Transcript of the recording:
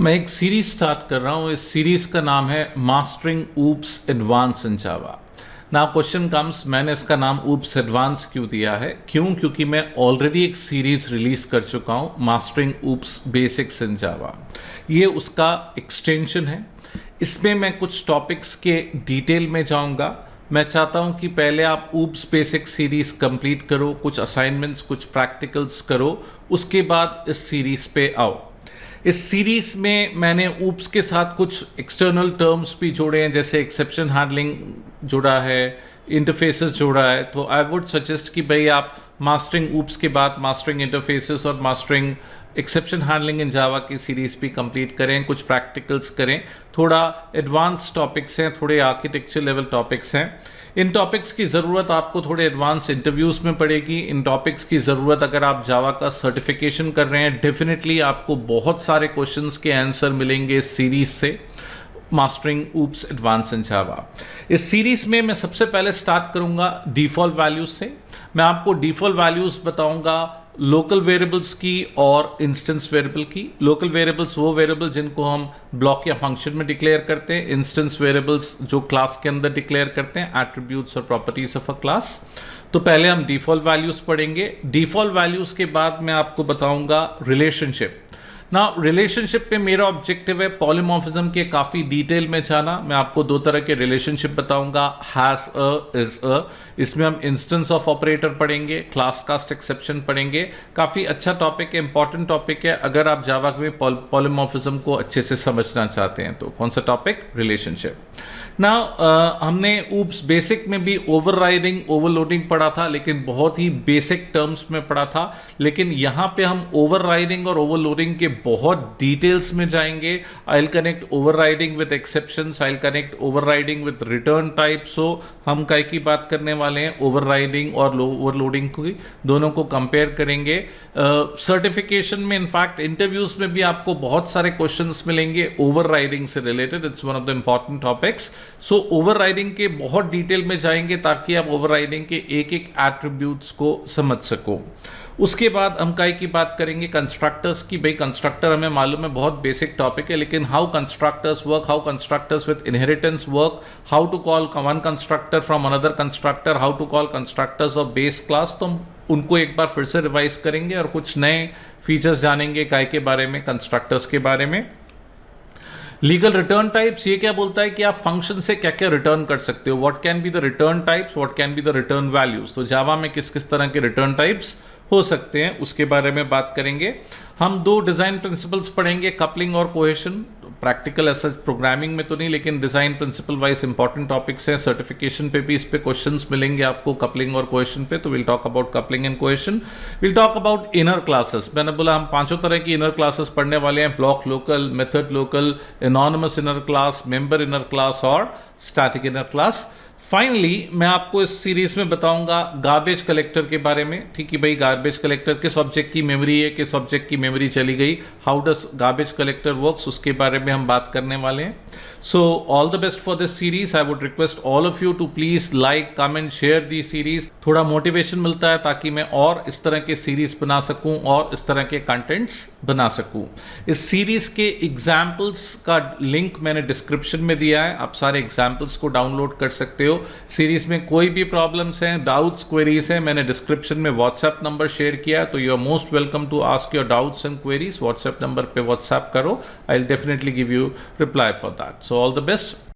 मैं एक series start कर रहा हूँ। इस सीरीज का नाम है mastering oops advance in Java. Now question comes, मैंने इसका नाम ऊप्स एडवांस क्यों दिया है? क्योंकि मैं ऑलरेडी एक सीरीज रिलीज कर चुका हूँ, मास्टरिंग ऊप्स बेसिक्स इन जावा। ये उसका एक्सटेंशन है। इसमें मैं कुछ टॉपिक्स के डिटेल में जाऊँगा। मैं चाहता हूँ कि पहले आप ऊप्स बेसिक सीरीज कंप्लीट करो, कुछ असाइनमेंट्स, कुछ प्रैक्टिकल्स करो, उसके बाद इस सीरीज पे आओ। इस सीरीज में मैंने ऊप्स के साथ कुछ एक्सटर्नल टर्म्स भी जोड़े हैं, जैसे एक्सेप्शन हैंडलिंग जोड़ा है, इंटरफेसेस जोड़ा है। तो आई वुड सजेस्ट कि भाई आप मास्टरिंग ऊप्स के बाद मास्टरिंग इंटरफेसेस और मास्टरिंग एक्सेप्शन हैंडलिंग इन जावा की सीरीज भी कंप्लीट करें, कुछ प्रैक्टिकल्स करें। थोड़ा एडवांस टॉपिक्स हैं, थोड़े आर्किटेक्चर लेवल टॉपिक्स हैं। इन टॉपिक्स की ज़रूरत आपको थोड़े एडवांस इंटरव्यूज़ में पड़ेगी। इन टॉपिक्स की ज़रूरत अगर आप जावा का सर्टिफिकेशन कर रहे हैं, डेफिनेटली आपको बहुत सारे क्वेश्चंस के आंसर मिलेंगे इस सीरीज से, मास्टरिंग ऊप्स एडवांस इन जावा। इस सीरीज में मैं सबसे पहले स्टार्ट करूंगा डिफ़ॉल्ट वैल्यूज से। मैं आपको डिफ़ॉल्ट वैल्यूज बताऊंगा लोकल वेरिएबल्स की और इंस्टेंस वेरिएबल की। लोकल वेरिएबल्स वो वेरिएबल जिनको हम ब्लॉक या फंक्शन में डिक्लेयर करते हैं, इंस्टेंस वेरिएबल्स जो क्लास के अंदर डिक्लेयर करते हैं, एट्रीब्यूट्स और प्रॉपर्टीज ऑफ अ क्लास। तो पहले हम डिफ़ॉल्ट वैल्यूज पढ़ेंगे। डिफ़ॉल्ट वैल्यूज के बाद मैं आपको बताऊंगा रिलेशनशिप। ना रिलेशनशिप पे मेरा ऑब्जेक्टिव है पॉलीमॉर्फिज्म के काफ़ी डिटेल में जाना। मैं आपको दो तरह के रिलेशनशिप बताऊंगा, हैज़ अ, इज अ। इसमें हम इंस्टेंस ऑफ ऑपरेटर पढ़ेंगे, क्लास कास्ट एक्सेप्शन पढ़ेंगे। काफ़ी अच्छा टॉपिक है, इंपॉर्टेंट टॉपिक है अगर आप जावा में पॉलीमॉर्फिज्म को अच्छे से समझना चाहते हैं। तो कौन सा टॉपिक? रिलेशनशिप। ना हमने ऊप्स बेसिक में भी ओवरराइडिंग, ओवरलोडिंग पढ़ा था, लेकिन बहुत ही बेसिक टर्म्स में पढ़ा था। लेकिन यहाँ पे हम ओवरराइडिंग और ओवरलोडिंग के बहुत डिटेल्स में जाएंगे। I will connect overriding with exceptions, I will connect overriding with return type. So हम काय की बात करने वाले हैं? ओवरराइडिंग और ओवरलोडिंग की, दोनों को कंपेयर करेंगे। सर्टिफिकेशन में, इनफैक्ट इंटरव्यूज में भी आपको बहुत सारे क्वेश्चंस मिलेंगे ओवरराइडिंग से related. It's one of the important topics. So overriding के बहुत डिटेल में जाएंगे ताकि आप ओवरराइडिंग के एक एक एट्रीब्यूट्स को समझ सको। उसके बाद हम काय की बात करेंगे? कंस्ट्रक्टर्स की। भाई कंस्ट्रक्टर हमें मालूम है बहुत बेसिक टॉपिक है, लेकिन how constructors work, how constructors with inheritance work, how to call one constructor from another constructor, how to call constructors of base class. तो हम उनको एक बार फिर से रिवाइज करेंगे और कुछ नए फीचर्स जानेंगे काय के बारे में, कंस्ट्रक्टर्स के बारे में। लीगल रिटर्न टाइप्स, ये क्या बोलता है कि आप फंक्शन से क्या क्या रिटर्न कर सकते हो। What can be the return types, what can be the return values. तो जावा में किस किस तरह के रिटर्न टाइप्स हो सकते हैं, उसके बारे में बात करेंगे। हम दो डिज़ाइन प्रिंसिपल्स पढ़ेंगे, कपलिंग और कोहेशन। प्रैक्टिकल ऐसा प्रोग्रामिंग में तो नहीं, लेकिन design principle wise important topics हैं। सर्टिफिकेशन पे भी इस पे क्वेश्चंस मिलेंगे आपको कपलिंग और कोहेशन पे। तो will talk about coupling and cohesion. Will talk about inner classes. मैंने बोला हम पांचों तरह की इनर क्लासेस पढ़ने वाले हैं, block local, method local, anonymous inner class, member inner class और स्टैटिक इनर क्लास। फाइनली मैं आपको इस सीरीज में बताऊंगा गार्बेज कलेक्टर के बारे में। ठीक है भाई, गार्बेज कलेक्टर किस ऑब्जेक्ट की मेमोरी है, किस ऑब्जेक्ट की मेमोरी चली गई, how does garbage collector works, उसके बारे में हम बात करने वाले हैं। So all the best for this series. I would request all of you to please like, comment, share the series. थोड़ा मोटिवेशन मिलता है ताकि मैं और इस तरह के सीरीज बना सकूं और इस तरह के कंटेंट्स बना सकूं। इस सीरीज के एग्जाम्पल्स का लिंक मैंने डिस्क्रिप्शन में दिया है, आप सारे एग्जाम्पल्स को डाउनलोड कर सकते हो। सीरीज में कोई भी प्रॉब्लम्स हैं, डाउट्स, क्वेरीज हैं, मैंने डिस्क्रिप्शन में व्हाट्सएप नंबर शेयर किया, तो you are most welcome to ask your doubts and queries. WhatsApp number पे व्हाट्सएप करो, I will definitely give you reply for that. So all the best.